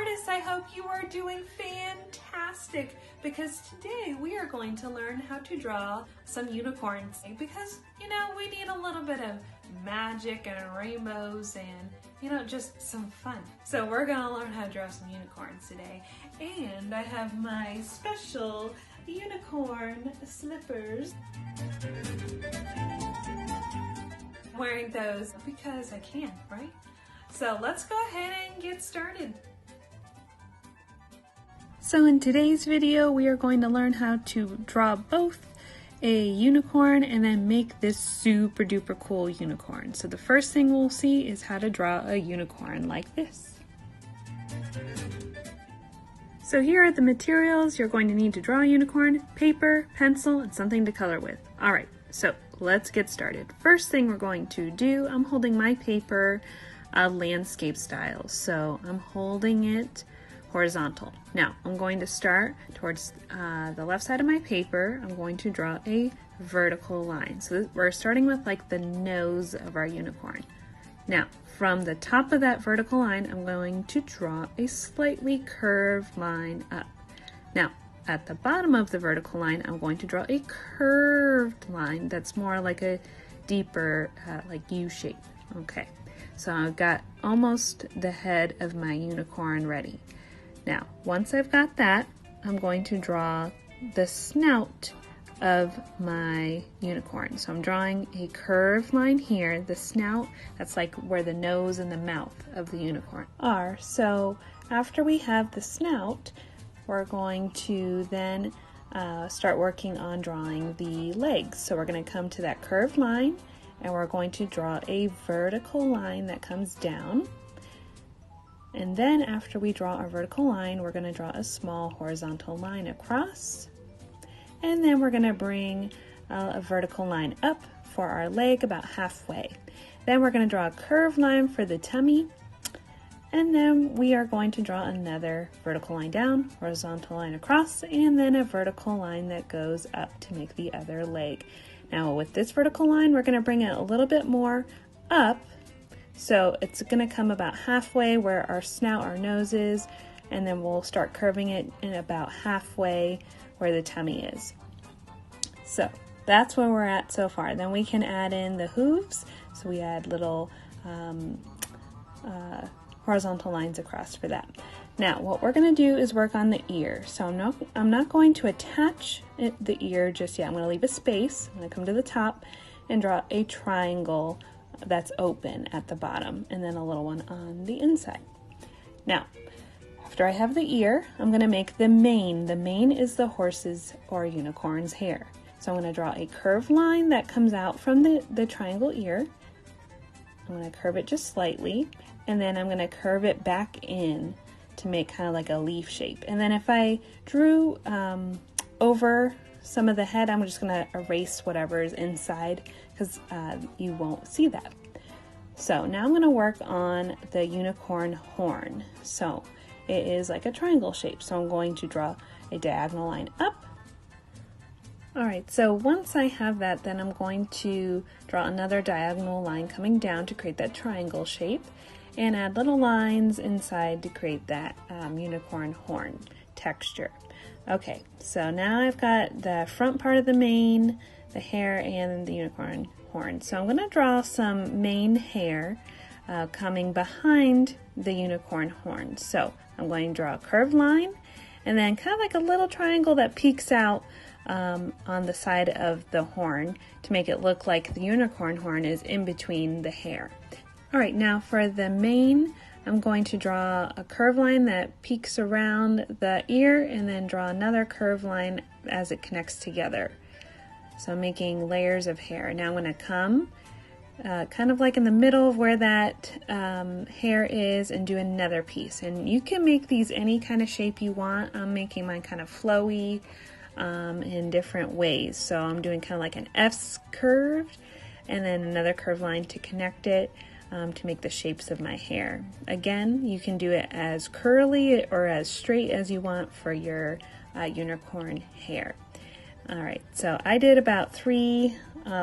artists, I hope you are doing fantastic, because today we are going to learn how to draw some unicorns, because, you know, we need a little bit of magic and rainbows and, you know, just some fun. So we're gonna learn how to draw some unicorns today. And I have my special unicorn slippers. I'm wearing those because I can, right? So let's go ahead and get started. So in today's video, we are going to learn how to draw both a unicorn and then make this super duper cool unicorn. So the first thing we'll see is how to draw a unicorn like this. So here are the materials you're going to need to draw a unicorn: paper, pencil, and something to color with. All right, so let's get started. First thing we're going to do, I'm holding my paper landscape style. So I'm holding it horizontal. Now I'm going to start towards the left side of my paper. I'm going to draw a vertical line. So we're starting with like the nose of our unicorn. Now from the top of that vertical line, I'm going to draw a slightly curved line up. Now at the bottom of the vertical line, I'm going to draw a curved line that's more like a deeper like U shape. Okay, so I've got almost the head of my unicorn ready. Now, once I've got that, I'm going to draw the snout of my unicorn. So I'm drawing a curved line here. The snout, that's like where the nose and the mouth of the unicorn are. So after we have the snout, we're going to then start working on drawing the legs. So we're going to come to that curved line and we're going to draw a vertical line that comes down. And then after we draw our vertical line, we're going to draw a small horizontal line across. And then we're going to bring a vertical line up for our leg about halfway. Then we're going to draw a curved line for the tummy. And then we are going to draw another vertical line down, horizontal line across, and then a vertical line that goes up to make the other leg. Now with this vertical line, we're going to bring it a little bit more up. So it's going to come about halfway where our snout, our nose is, and then we'll start curving it in about halfway where the tummy is. So that's where we're at so far. Then we can add in the hooves. So we add little horizontal lines across for that. Now what we're going to do is work on the ear. So I'm not going to attach the ear just yet. I'm going to leave a space. I'm going to come to the top and draw a triangle that's open at the bottom, and then a little one on the inside. Now, after I have the ear, I'm going to make the mane. The mane is the horse's or unicorn's hair. So I'm going to draw a curved line that comes out from the triangle ear. I'm going to curve it just slightly, and then I'm going to curve it back in to make kind of like a leaf shape. And then if I drew over some of the head, I'm just going to erase whatever is inside because you won't see that. So now I'm going to work on the unicorn horn. So it is like a triangle shape. So I'm going to draw a diagonal line up. All right, so once I have that, then I'm going to draw another diagonal line coming down to create that triangle shape and add little lines inside to create that unicorn horn texture. Okay, so now I've got the front part of the mane, the hair, and the unicorn horn. So I'm going to draw some mane hair coming behind the unicorn horn. So I'm going to draw a curved line and then kind of like a little triangle that peeks out on the side of the horn to make it look like the unicorn horn is in between the hair. All right, now for the mane, I'm going to draw a curved line that peeks around the ear and then draw another curved line as it connects together. So I'm making layers of hair. Now I'm going to come kind of like in the middle of where that hair is and do another piece. And you can make these any kind of shape you want. I'm making mine kind of flowy in different ways. So I'm doing kind of like an S curve and then another curved line to connect it. To make the shapes of my hair. Again, you can do it as curly or as straight as you want for your unicorn hair. All right, so I did about 3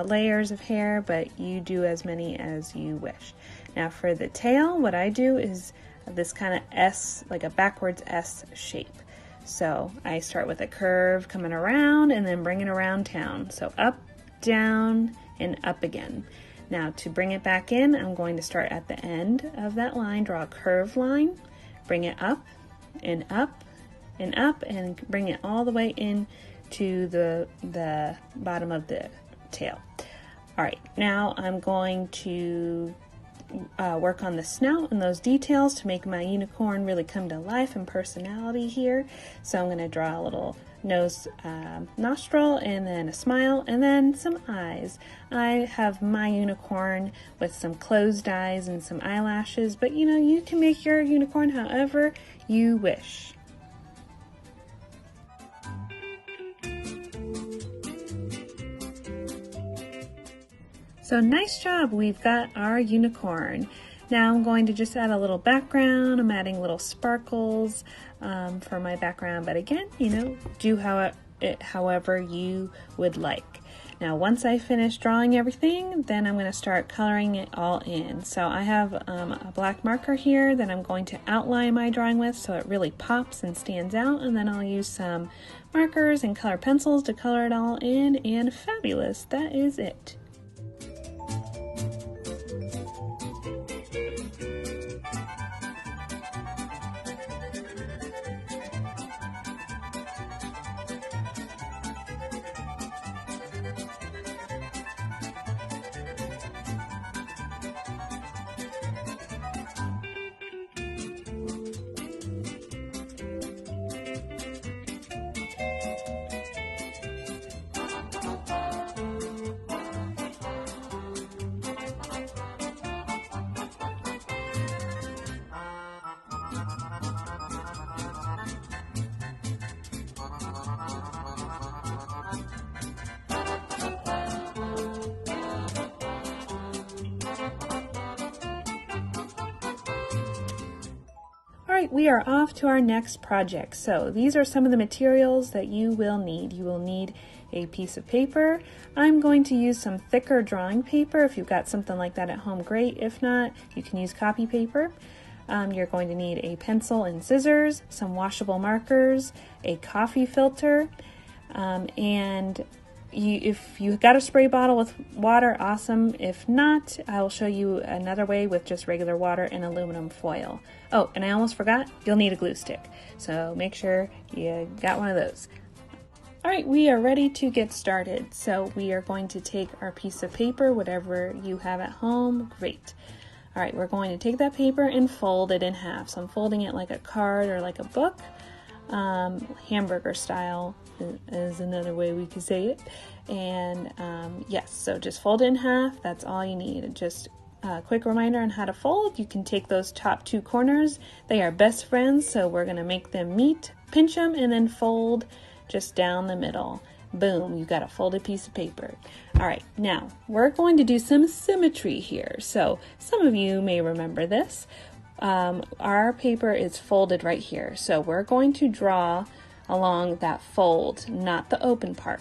layers of hair, but you do as many as you wish. Now for the tail, what I do is this kind of S, like a backwards S shape. So I start with a curve coming around and then bring it around town. So up, down, and up again. Now to bring it back in, I'm going to start at the end of that line, draw a curved line, bring it up and up and up, and bring it all the way in to the bottom of the tail. All right, now I'm going to work on the snout and those details to make my unicorn really come to life and personality here. So I'm going to draw a little nose, nostril, and then a smile, and then some eyes. I have my unicorn with some closed eyes and some eyelashes, but you know, you can make your unicorn however you wish. So nice job, we've got our unicorn. Now I'm going to just add a little background. I'm adding little sparkles for my background, but again, you know, do however you would like. Now once I finish drawing everything, then I'm going to start coloring it all in. So I have a black marker here that I'm going to outline my drawing with so it really pops and stands out, and then I'll use some markers and color pencils to color it all in, and fabulous, that is it. Alright, we are off to our next project. So these are some of the materials that you will need. You will need a piece of paper. I'm going to use some thicker drawing paper. If you've got something like that at home, great. If not, you can use copy paper. You're going to need a pencil and scissors, some washable markers, a coffee filter, and if you got a spray bottle with water, awesome. If not, I will show you another way with just regular water and aluminum foil. Oh, and I almost forgot, you'll need a glue stick. So make sure you got one of those. All right, we are ready to get started. So we are going to take our piece of paper, whatever you have at home, great. All right, we're going to take that paper and fold it in half. So I'm folding it like a card or like a book. Hamburger style is another way we could say it. And yes, so just fold it in half. That's all you need. Just a quick reminder on how to fold. You can take those top 2 corners. They are best friends, so we're going to make them meet, pinch them, and then fold just down the middle. Boom, you've got a folded piece of paper. All right, now we're going to do some symmetry here. So some of you may remember this. Our paper is folded right here. So we're going to draw along that fold, not the open part.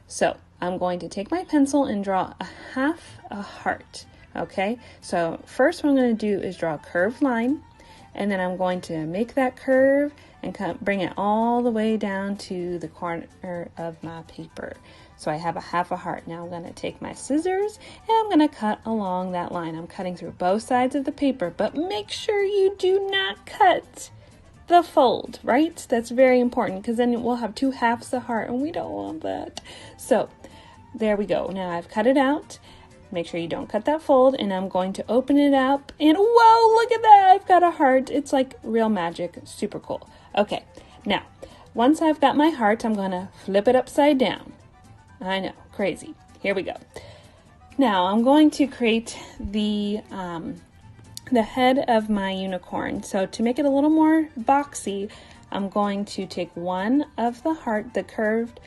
So I'm going to take my pencil and draw a half a heart. Okay, so first what I'm going to do is draw a curved line, and then I'm going to make that curve and bring it all the way down to the corner of my paper. So I have a half a heart. Now I'm going to take my scissors and I'm going to cut along that line. I'm cutting through both sides of the paper, but make sure you do not cut the fold, right? That's very important, because then we'll have 2 halves a heart and we don't want that. So there we go. Now I've cut it out. Make sure you don't cut that fold, and I'm going to open it up, and whoa, look at that, I've got a heart. It's like real magic, super cool. Okay, now, once I've got my heart, I'm gonna flip it upside down. I know, crazy. Here we go. Now, I'm going to create the head of my unicorn. So to make it a little more boxy, I'm going to take one of the curved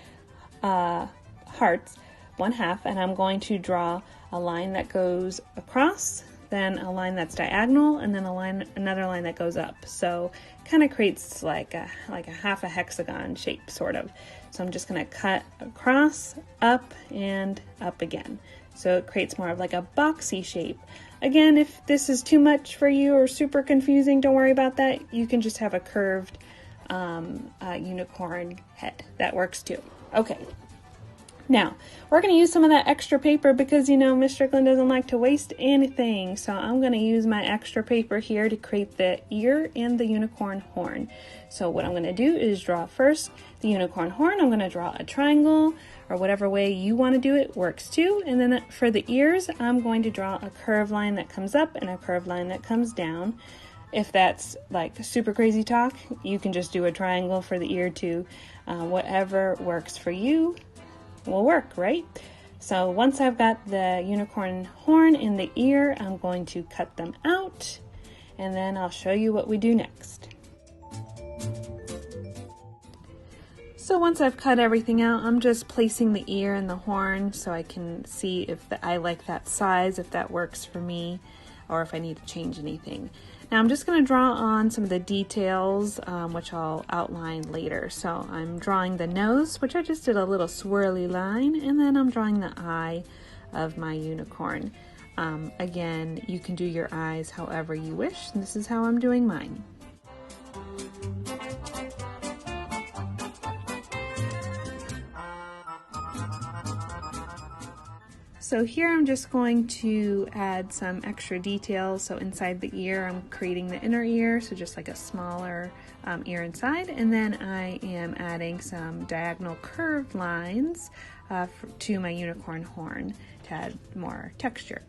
hearts, 1/2, and I'm going to draw a line that goes across, then a line that's diagonal, and then another line that goes up. So kind of creates like a half a hexagon shape, sort of. So I'm just going to cut across, up, and up again. So it creates more of like a boxy shape. Again, if this is too much for you or super confusing, don't worry about that. You can just have a curved unicorn head. That works too. Okay. Now, we're going to use some of that extra paper because, you know, Ms. Strickland doesn't like to waste anything. So I'm going to use my extra paper here to create the ear and the unicorn horn. So what I'm going to do is draw first the unicorn horn. I'm going to draw a triangle, or whatever way you want to do it works too. And then for the ears, I'm going to draw a curved line that comes up and a curved line that comes down. If that's like super crazy talk, you can just do a triangle for the ear too. Whatever works for you will work, right? So once I've got the unicorn horn in the ear, I'm going to cut them out, and then I'll show you what we do next. So once I've cut everything out, I'm just placing the ear and the horn so I can see if I like that size, if that works for me, or if I need to change anything. Now I'm just going to draw on some of the details, which I'll outline later. So I'm drawing the nose, which I just did a little swirly line, and then I'm drawing the eye of my unicorn. Again, you can do your eyes however you wish, and this is how I'm doing mine. So here I'm just going to add some extra details. So inside the ear, I'm creating the inner ear, so just like a smaller ear inside. And then I am adding some diagonal curved lines to my unicorn horn to add more texture.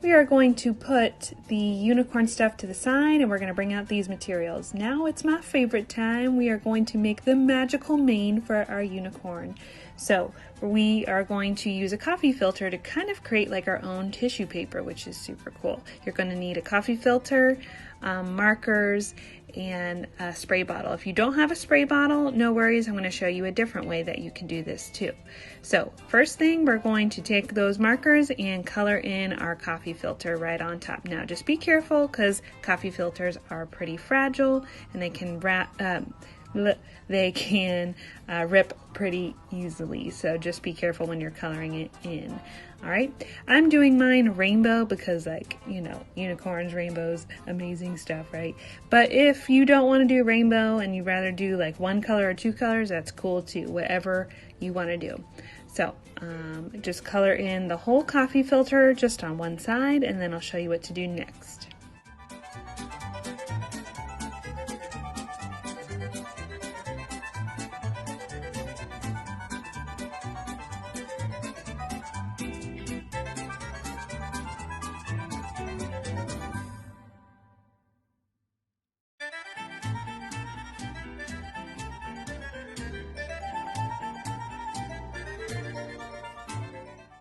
We are going to put the unicorn stuff to the side, and we're going to bring out these materials. Now it's my favorite time. We are going to make the magical mane for our unicorn. So we are going to use a coffee filter to kind of create like our own tissue paper, which is super cool. You're going to need a coffee filter, markers, and a spray bottle. If you don't have a spray bottle, no worries. I'm going to show you a different way that you can do this too. So first thing, we're going to take those markers and color in our coffee filter right on top. Now just be careful because coffee filters are pretty fragile and they can rip pretty easily, so just be careful when you're coloring it in. All right, I'm doing mine rainbow because, like, you know, unicorns, rainbows, amazing stuff, right? But if you don't want to do rainbow and you'd rather do like one color or two colors, that's cool too, whatever you want to do. So just color in the whole coffee filter just on one side, and then I'll show you what to do next.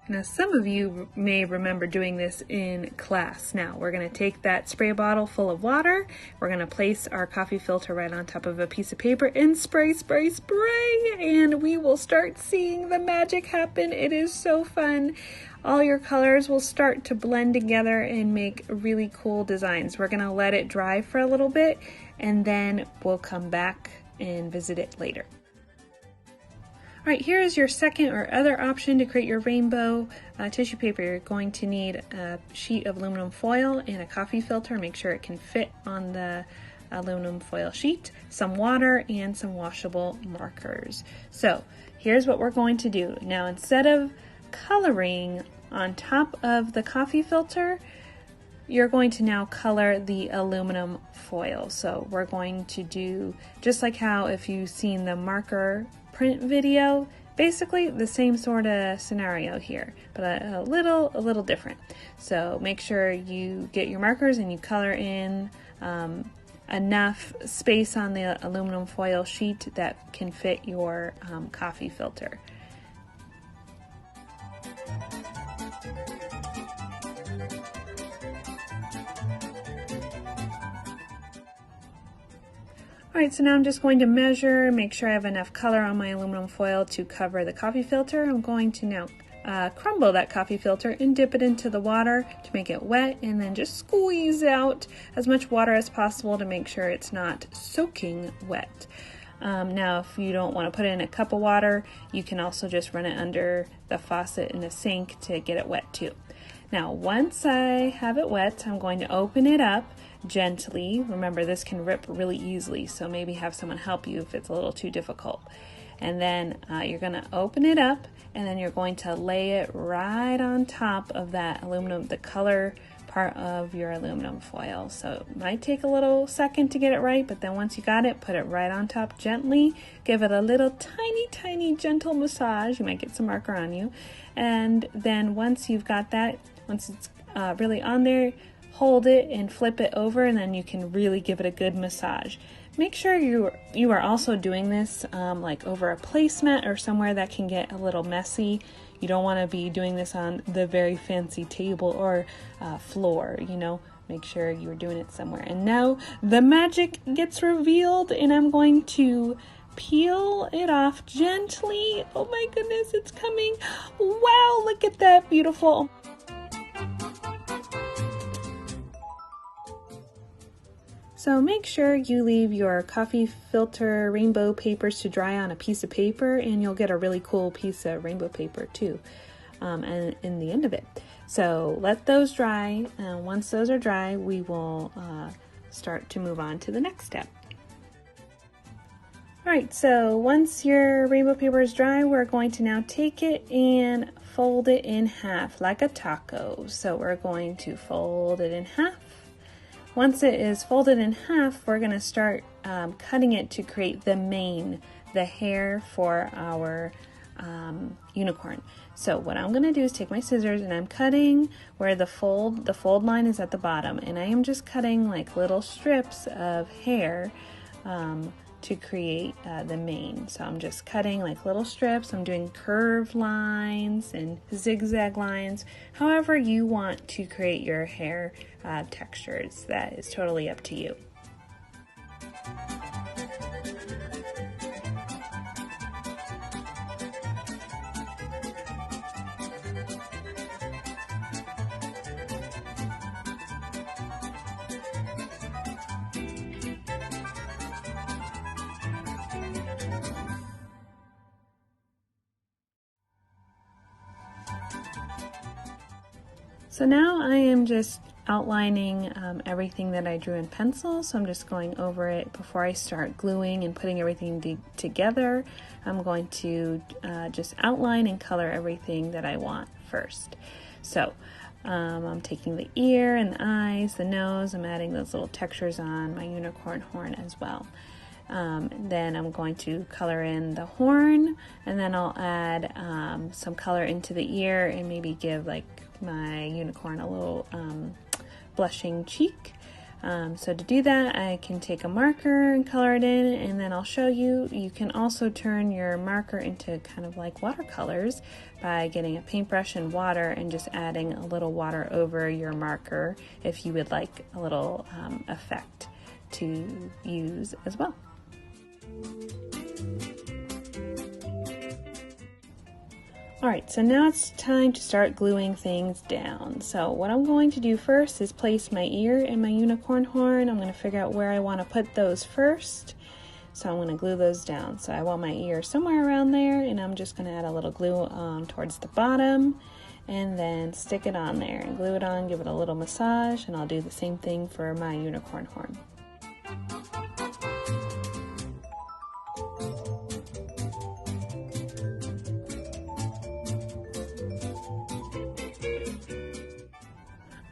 Now, some of you may remember doing this in class. Now, we're going to take that spray bottle full of water. We're going to place our coffee filter right on top of a piece of paper and spray, spray, spray, and we will start seeing the magic happen. It is so fun. All your colors will start to blend together and make really cool designs. We're going to let it dry for a little bit, and then we'll come back and visit it later. All right, here is your second or other option to create your rainbow tissue paper. You're going to need a sheet of aluminum foil and a coffee filter. Make sure it can fit on the aluminum foil sheet, some water, and some washable markers. So here's what we're going to do. Now, instead of coloring on top of the coffee filter, you're going to now color the aluminum foil. So we're going to do just like how if you've seen the marker print video, basically the same sort of scenario here, but a little different. So make sure you get your markers and you color in enough space on the aluminum foil sheet that can fit your coffee filter. Alright, so now I'm just going to measure, make sure I have enough color on my aluminum foil to cover the coffee filter. I'm going to now crumble that coffee filter and dip it into the water to make it wet, and then just squeeze out as much water as possible to make sure it's not soaking wet. Now, if you don't want to put it in a cup of water, you can also just run it under the faucet in the sink to get it wet too. Now, once I have it wet, I'm going to open it up gently. Remember, this can rip really easily, so maybe have someone help you if it's a little too difficult. And then you're going to open it up, and then you're going to lay it right on top of that aluminum, the color part of your aluminum foil. So it might take a little second to get it right, but then once you got it, put it right on top gently. Give it a little tiny gentle massage. You might get some marker on you. And then once you've got that, once it's really on there, hold it and flip it over, and then you can really give it a good massage. Make sure you are also doing this like over a placemat or somewhere that can get a little messy. You don't want to be doing this on the very fancy table or floor, you know. Make sure you're doing it somewhere. And now the magic gets revealed, and I'm going to peel it off gently. Oh my goodness, it's coming. Wow, look at that, beautiful. So make sure you leave your coffee filter rainbow papers to dry on a piece of paper, and you'll get a really cool piece of rainbow paper too, and in the end of it. So let those dry, and once those are dry, we will start to move on to the next step. Alright, so once your rainbow paper is dry, we're going to now take it and fold it in half like a taco. So we're going to fold it in half. Once it is folded in half, we're going to start cutting it to create the mane, the hair for our unicorn. So what I'm going to do is take my scissors, and I'm cutting where the fold line is at the bottom, and I am just cutting like little strips of hair to create the mane. So I'm just cutting like little strips. I'm doing curved lines and zigzag lines, however you want to create your hair textures. That is totally up to you. So now I am just outlining everything that I drew in pencil. So I'm just going over it before I start gluing and putting everything together. I'm going to just outline and color everything that I want first. So I'm taking the ear and the eyes, the nose. I'm adding those little textures on my unicorn horn as well. Then I'm going to color in the horn, and then I'll add some color into the ear and maybe give like my unicorn a little blushing cheek. So to do that, I can take a marker and color it in, and then I'll show you. You can also turn your marker into kind of like watercolors by getting a paintbrush and water and just adding a little water over your marker if you would like a little effect to use as well. Alright, so now it's time to start gluing things down. So what I'm going to do first is place my ear and my unicorn horn. I'm going to figure out where I want to put those first. So I'm going to glue those down. So I want my ear somewhere around there, and I'm just going to add a little glue towards the bottom, and then stick it on there and glue it on, give it a little massage, and I'll do the same thing for my unicorn horn.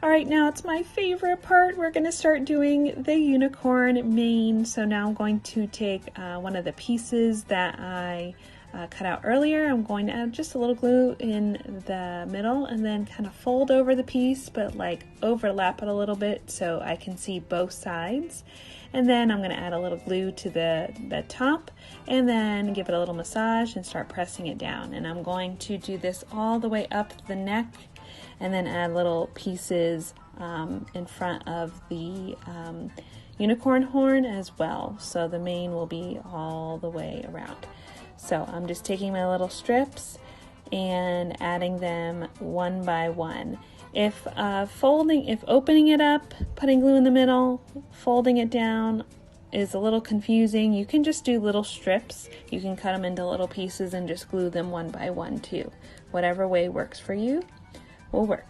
Alright, now it's my favorite part. We're going to start doing the unicorn mane. So now I'm going to take one of the pieces that I cut out earlier. I'm going to add just a little glue in the middle and then kind of fold over the piece, but like overlap it a little bit so I can see both sides. And then I'm going to add a little glue to the top, and then give it a little massage and start pressing it down. And I'm going to do this all the way up the neck, and then add little pieces in front of the unicorn horn as well. So the mane will be all the way around. So I'm just taking my little strips and adding them one by one. If opening it up, putting glue in the middle, folding it down, is a little confusing, you can just do little strips. You can cut them into little pieces and just glue them one by one too. Whatever way works for you will work.